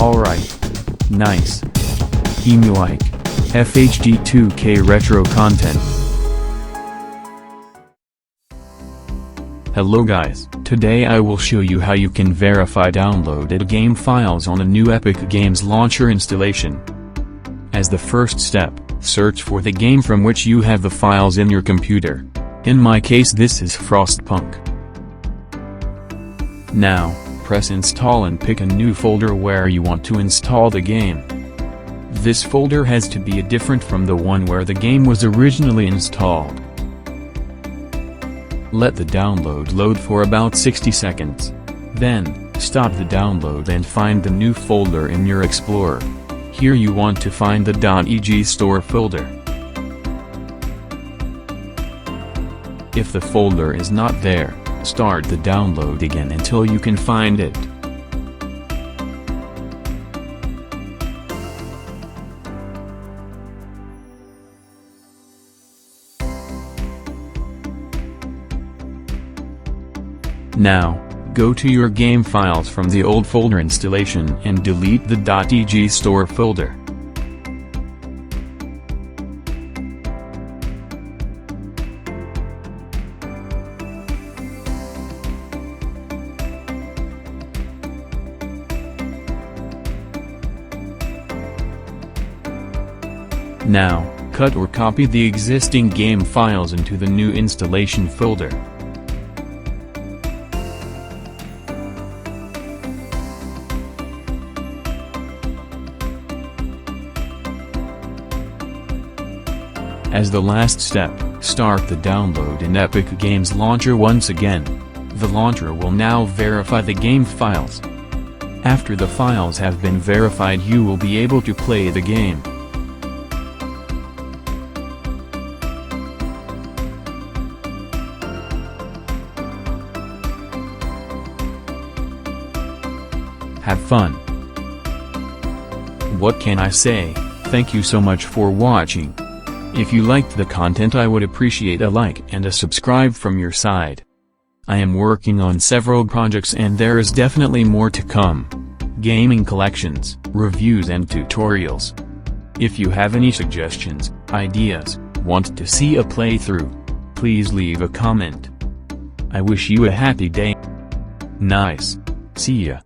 Alright. Nice. EmuLike. FHD 2K retro content. Hello guys, today I will show you how you can verify downloaded game files on a new Epic Games Launcher installation. As the first step, search for the game from which you have the files in your computer. In my case this is Frostpunk. Now, press install and pick a new folder where you want to install the game. This folder has to be different from the one where the game was originally installed. Let the download load for about 60 seconds. Then, stop the download and find the new folder in your Explorer. Here you want to find the .eg store folder. If the folder is not there, start the download again until you can find it. Now, go to your game files from the old folder installation and delete the .eg store folder. Now, cut or copy the existing game files into the new installation folder. As the last step, start the download in Epic Games Launcher once again. The launcher will now verify the game files. After the files have been verified, you will be able to play the game. Have fun. What can I say? Thank you so much for watching. If you liked the content, I would appreciate a like and a subscribe from your side. I am working on several projects and there is definitely more to come. Gaming collections, reviews and tutorials. If you have any suggestions, ideas, want to see a playthrough, please leave a comment. I wish you a happy day. Nice. See ya.